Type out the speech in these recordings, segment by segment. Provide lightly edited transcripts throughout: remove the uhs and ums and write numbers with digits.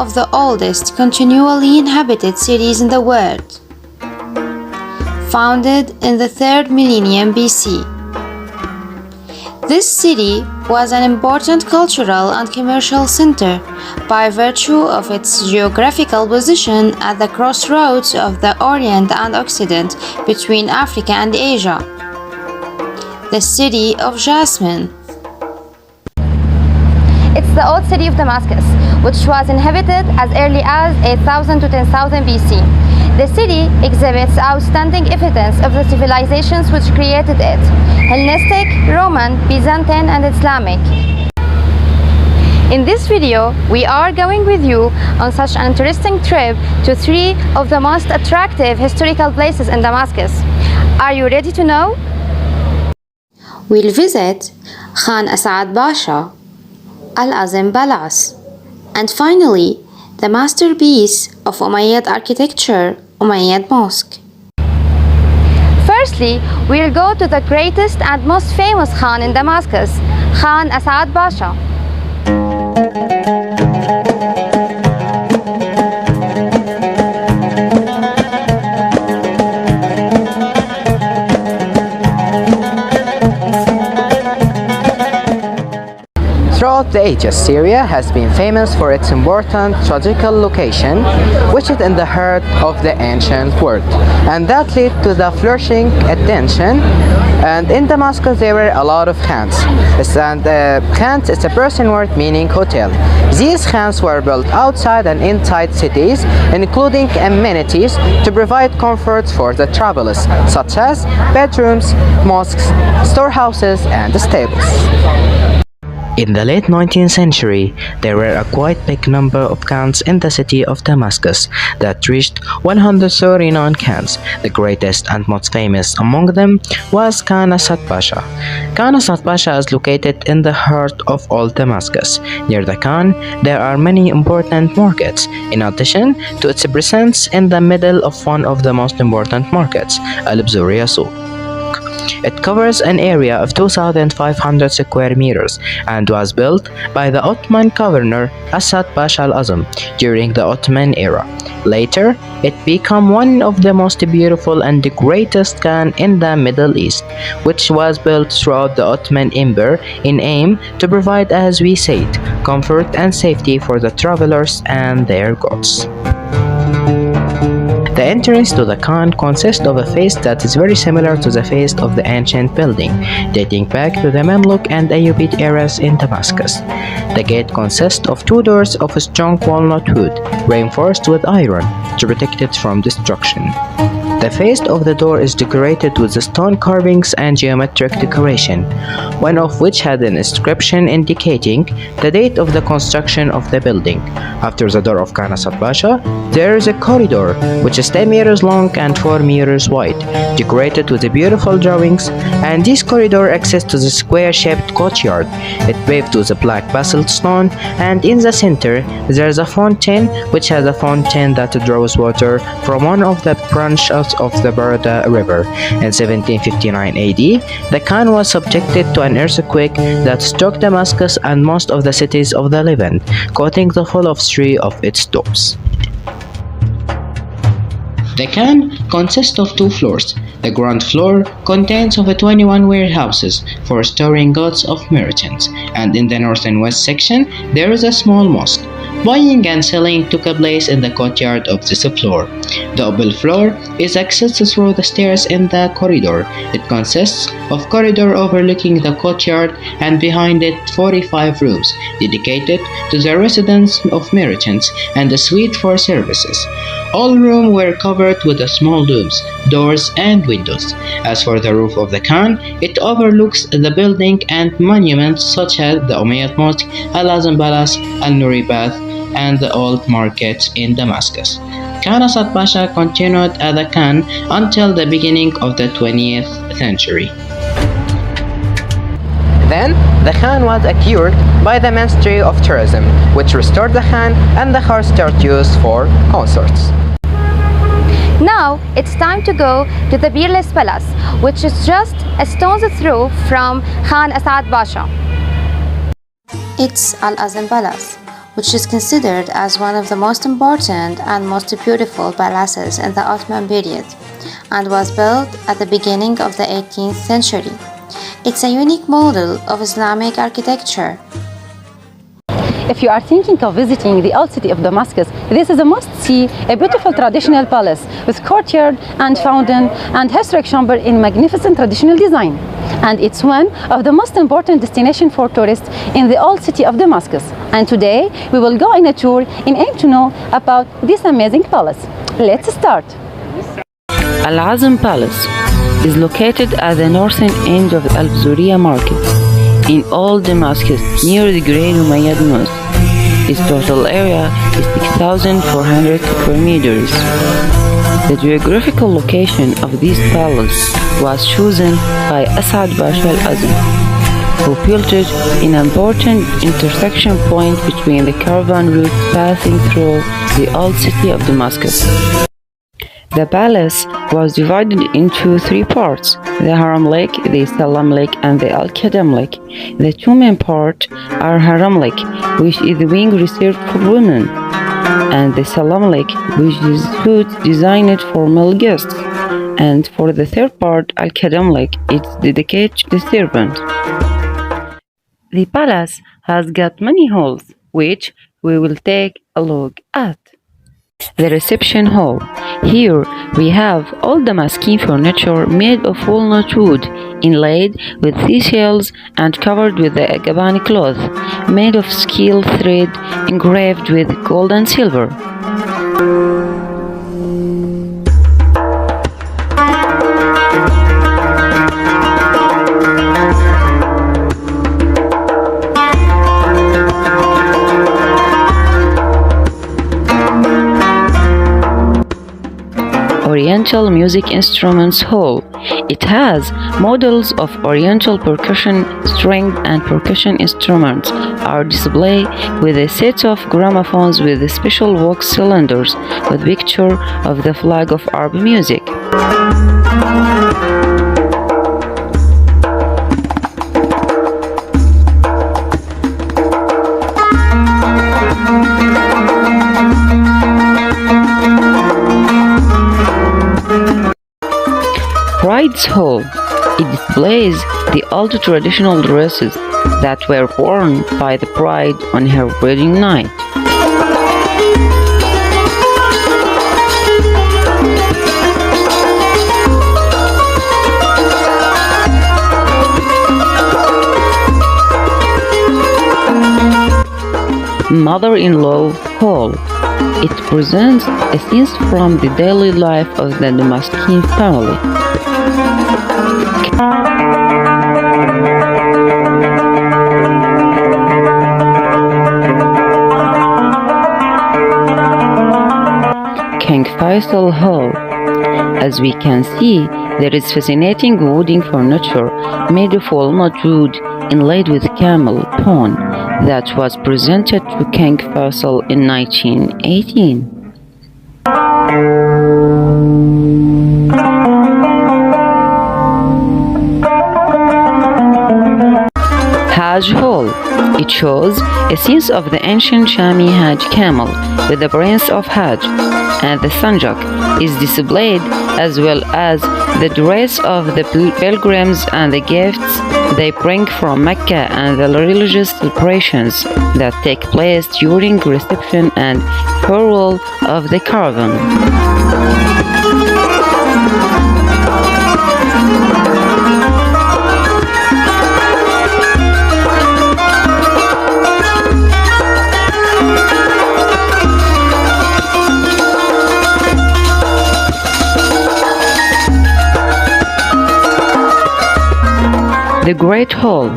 of the oldest continually inhabited cities in the world, founded in the 3rd millennium BC. This city was an important cultural and commercial center by virtue of its geographical position at the crossroads of the Orient and Occident between Africa and Asia. The city of Jasmine. It's the old city of Damascus, which was inhabited as early as 8000 to 10,000 BC. The city exhibits outstanding evidence of the civilizations which created it: Hellenistic, Roman, Byzantine, and Islamic. In this video, we are going with you on such an interesting trip to 3 of the most attractive historical places in Damascus. Are you ready to know? We'll visit Khan Asad Basha, Al-Azim Palace, and finally, the masterpiece of Umayyad architecture, Umayyad Mosque. Firstly, we'll go to the greatest and most famous Khan in Damascus, Khan Asad Basha. Throughout the ages, Syria has been famous for its important strategical location, which is in the heart of the ancient world, and that led to the flourishing attention. And in Damascus, there were a lot of khans. Khans is a Persian word meaning hotel. These khans were built outside and inside cities, including amenities to provide comforts for the travelers, such as bedrooms, mosques, storehouses, and stables. In the late 19th century, there were a quite big number of khans in the city of Damascus that reached 139 khans. The greatest and most famous among them was Khan Asad Pasha. Khan Asad Pasha is located in the heart of old Damascus. Near the Khan, there are many important markets, in addition to its presence in the middle of one of the most important markets, Al-Bzuriya Souq. It covers an area of 2,500 square meters and was built by the Ottoman governor Asad Pasha al-Azam during the Ottoman era. Later, it became one of the most beautiful and the greatest khan in the Middle East, which was built throughout the Ottoman Empire in aim to provide, as we said, comfort and safety for the travelers and their goods. The entrance to the Khan consists of a face that is very similar to the face of the ancient building, dating back to the Mamluk and Ayyubid eras in Damascus. The gate consists of 2 doors of strong walnut wood, reinforced with iron, to protect it from destruction. The face of the door is decorated with stone carvings and geometric decoration, one of which had an inscription indicating the date of the construction of the building. After the door of Khan Asad Pasha, there is a corridor which is 10 meters long and 4 meters wide, decorated with beautiful drawings, and this corridor access to the square-shaped courtyard. It paved with a black basalt stone, and in the center there is a fountain which has a fountain that draws water from one of the branches of the Barada River. In 1759 AD, the Khan was subjected to an earthquake that struck Damascus and most of the cities of the Levant, causing the fall of 3 of its domes. The Khan consists of 2 floors. The ground floor contains over 21 warehouses for storing goods of merchants, and in the north and west section there is a small mosque. Buying and selling took place in the courtyard of this floor. The upper floor is accessed through the stairs in the corridor. It consists of corridor overlooking the courtyard, and behind it 45 rooms dedicated to the residence of merchants and a suite for services. All rooms were covered with small doors and windows. As for the roof of the Khan, it overlooks the building and monuments such as the Umayyad Mosque, Al-Azim Palace, Al-Nuri Bath, and the old markets in Damascus. Khan Asad Pasha continued as a Khan until the beginning of the 20th century. Then, the Khan was acquired by the Ministry of Tourism, which restored the Khan and the horse started used for concerts. Now, it's time to go to the Peerless Palace, which is just a stone's throw from Khan Asad Pasha. It's Al-Azim Palace, which is considered as one of the most important and most beautiful palaces in the Ottoman period, and was built at the beginning of the 18th century. It's a unique model of Islamic architecture. If you are thinking of visiting the old city of Damascus, this is a must-see, a beautiful traditional palace with courtyard and fountain and historic chamber in magnificent traditional design. And it's one of the most important destinations for tourists in the old city of Damascus. And today we will go on a tour in aim to know about this amazing palace. Let's start. Al-Azm Palace is located at the northern end of Al-Bzuriya Market in Old Damascus, near the Great Umayyad Mosque. Its total area is 6,400 square meters. The geographical location of this palace was chosen by Asad Pasha al-Azm, who built it in an important intersection point between the caravan route passing through the old city of Damascus. The palace was divided into three parts: the Haram Lake, the Salam Lake, and the Al-Qadam Lake. The two main parts are Haram Lake, which is the wing reserved for women, and the Salam Lake, which is suite designed for male guests. And for the third part, Al-Qadam Lake, it's dedicated to the servant. The palace has got many halls, which we will take a look at. The reception hall. Here we have all Damascene furniture made of walnut wood, inlaid with seashells and covered with the Gabani cloth, made of steel thread engraved with gold and silver. Oriental Music Instruments Hall. It has models of Oriental percussion, string and percussion instruments are displayed with a set of gramophones with special wax cylinders with picture of the flag of Arab music. Bride's Hall. It displays the old traditional dresses that were worn by the bride on her wedding night. Mother-in-law Hall. It presents a scene from the daily life of the Damascene family. King Faisal Hall. As we can see, there is fascinating wooden furniture made of walnut wood inlaid with camel pawn that was presented to King Faisal in 1918. Hajj Hall. It shows a scene of the ancient Shami Hajj camel with the branch of Hajj, and the sanjak is displayed as well as the dress of the pilgrims and the gifts they bring from Mecca and the religious celebrations that take place during reception and farewell of the caravan. The Great Hall.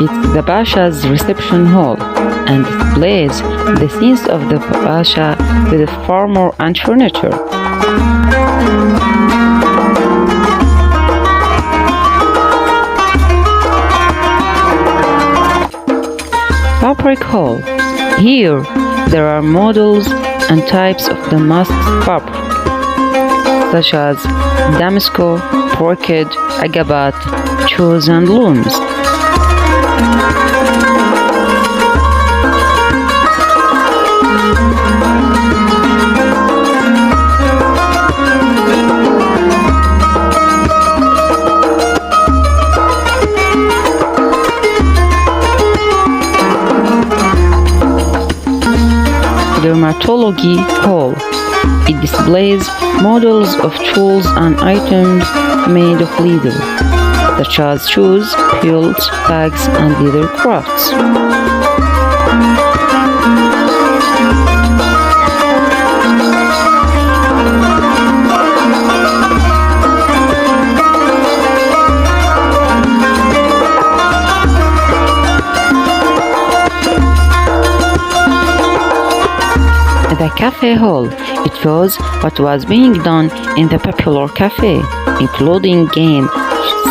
It's the Pasha's reception hall and displays the scenes of the Pasha with armor and furniture. Fabric Hall. Here there are models and types of damask fabric, such as Damasco, brocade, agabat, shoes and looms. archaeology hall. It displays models of tools and items made of leather, such as shoes, belts, bags, and leather crafts. The cafe hall. It shows what was being done in the popular cafe, including games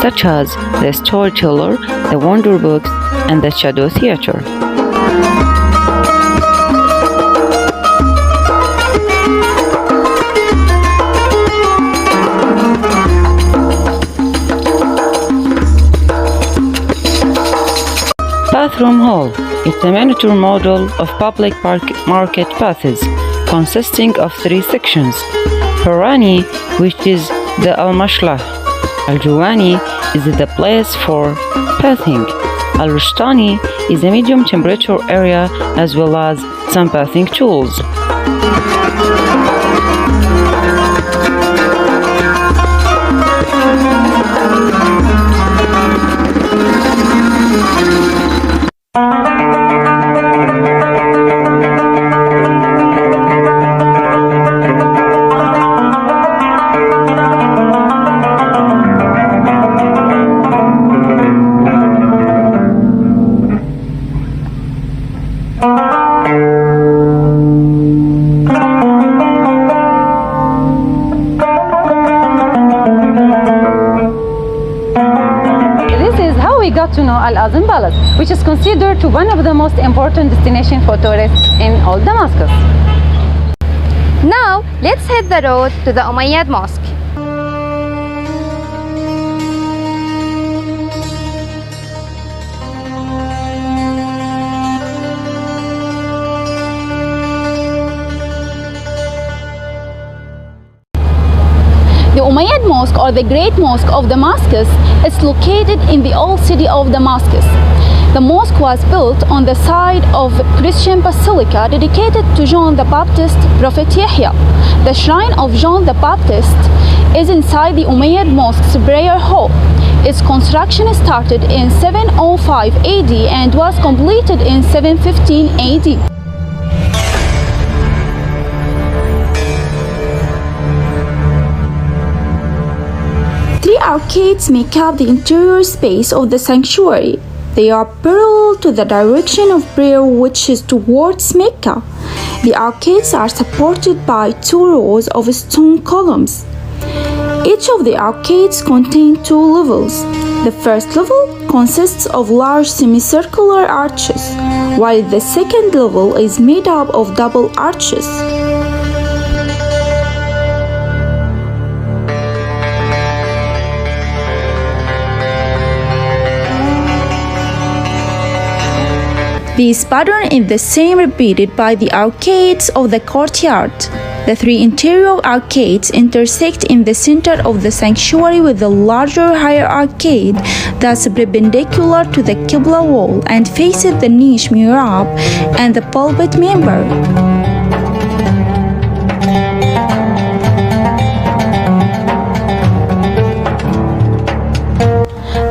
such as the Storyteller, the Wonder Books, and the Shadow Theater. Bathroom Hall. It's a miniature model of public market paths, consisting of 3 sections. Harani, which is the Al-Mashlah. Al-Juwani is the place for bathing. Al-Rushtani is a medium temperature area as well as some bathing tools. We got to know Al-Azim Palace, which is considered to one of the most important destinations for tourists in all Damascus. Now, let's hit the road to the Umayyad Mosque. The Umayyad Mosque, or the Great Mosque of Damascus, is located in the old city of Damascus. The mosque was built on the site of Christian basilica dedicated to John the Baptist, Prophet Yahya. The shrine of John the Baptist is inside the Umayyad Mosque's prayer hall. Its construction started in 705 AD and was completed in 715 AD. Three arcades make up the interior space of the sanctuary. They are parallel to the direction of prayer, which is towards Mecca. The arcades are supported by 2 rows of stone columns. Each of the arcades contains 2 levels. The first level consists of large semicircular arches, while the second level is made up of double arches. This pattern is the same repeated by the arcades of the courtyard. The 3 interior arcades intersect in the center of the sanctuary with the larger higher arcade that's perpendicular to the Qibla wall and faces the niche mihrab and the pulpit member.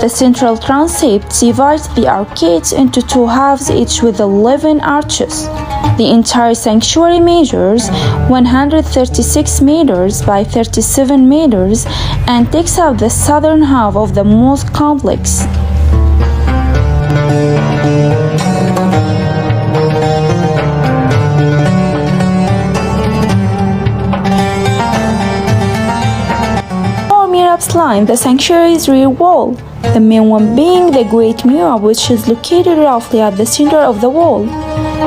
The central transept divides the arcades into 2 halves, each with 11 arches. The entire sanctuary measures 136 meters by 37 meters and takes up the southern half of the mosque complex. Four mihrabs line the sanctuary's rear wall, the main one being the Great Mihrab, which is located roughly at the center of the wall.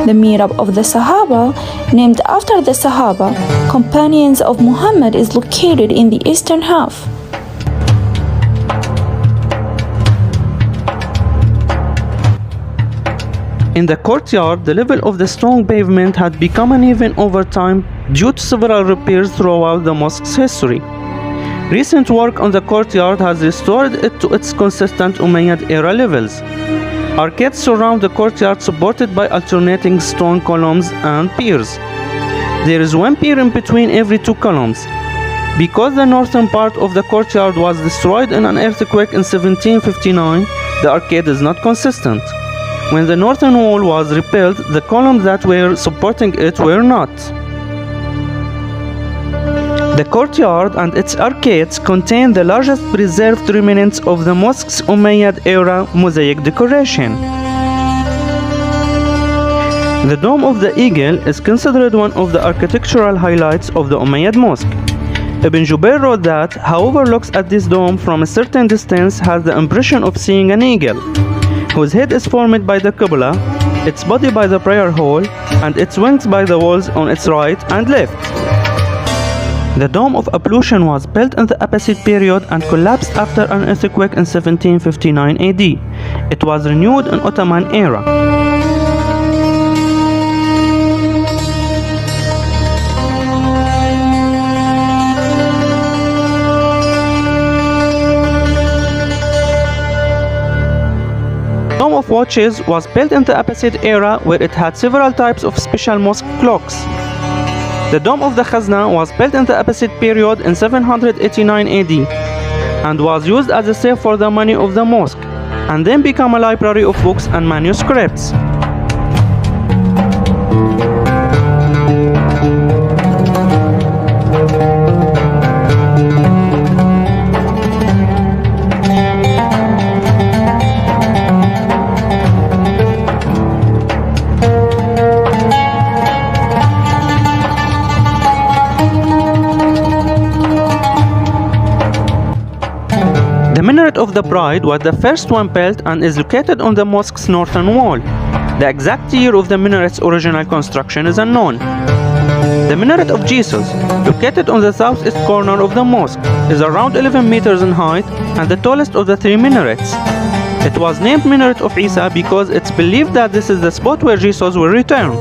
The Mihrab of the Sahaba, named after the Sahaba, companions of Muhammad, is located in the eastern half. In the courtyard, the level of the stone pavement had become uneven over time due to several repairs throughout the mosque's history. Recent work on the courtyard has restored it to its consistent Umayyad era levels. Arcades surround the courtyard supported by alternating stone columns and piers. There is one pier in between every two columns. Because the northern part of the courtyard was destroyed in an earthquake in 1759, the arcade is not consistent. When the northern wall was rebuilt, the columns that were supporting it were not. The courtyard and its arcades contain the largest preserved remnants of the mosque's Umayyad era mosaic decoration. The Dome of the Eagle is considered one of the architectural highlights of the Umayyad Mosque. Ibn Jubayr wrote that, whoever looks at this dome from a certain distance has the impression of seeing an eagle, whose head is formed by the Qibla, its body by the prayer hall, and its wings by the walls on its right and left. The Dome of Ablution was built in the Abbasid period and collapsed after an earthquake in 1759 AD. It was renewed in Ottoman era. Dome of Watches was built in the Abbasid era where it had several types of special mosque clocks. The Dome of the Khazna was built in the Abbasid period in 789 AD and was used as a safe for the money of the mosque and then became a library of books and manuscripts. The minaret of the Bride was the first one built and is located on the mosque's northern wall. The exact year of the minaret's original construction is unknown. The minaret of Jesus, located on the southeast corner of the mosque, is around 11 meters in height and the tallest of the three minarets. It was named Minaret of Isa because it's believed that this is the spot where Jesus will return.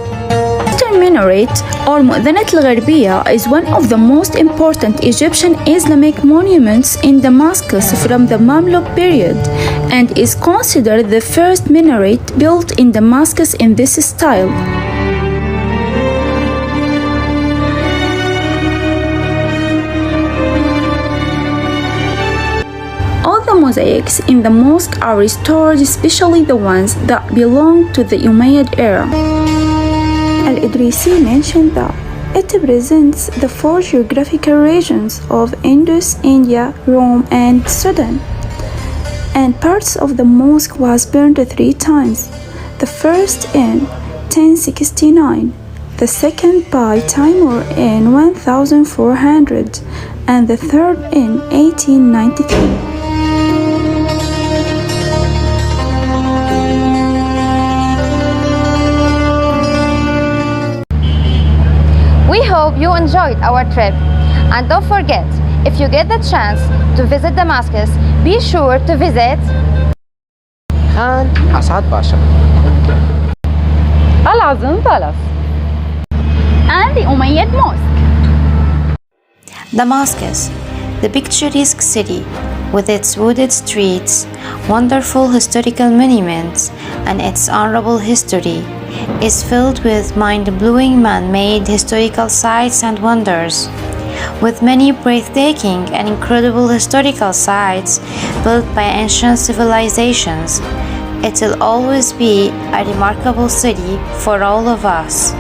Eastern Minaret, or Mu'adhanat al-Gharbiyya, is one of the most important Egyptian Islamic monuments in Damascus from the Mamluk period and is considered the first minaret built in Damascus in this style. All the mosaics in the mosque are restored, especially the ones that belong to the Umayyad era. Al-Idrisi mentioned that it represents the four geographical regions of Indus, India, Rome, and Sudan. And parts of the mosque was burned 3 times. The first in 1069, the second by Timur in 1400, and the third in 1893. We hope you enjoyed our trip, and don't forget, if you get the chance to visit Damascus, be sure to visit Khan Asad Pasha, Al-Azam Palace, And the Umayyad Mosque. Damascus, the picturesque city, with its wooded streets, wonderful historical monuments, and its honorable history, is filled with mind-blowing man-made historical sites and wonders. With many breathtaking and incredible historical sites built by ancient civilizations, it will always be a remarkable city for all of us.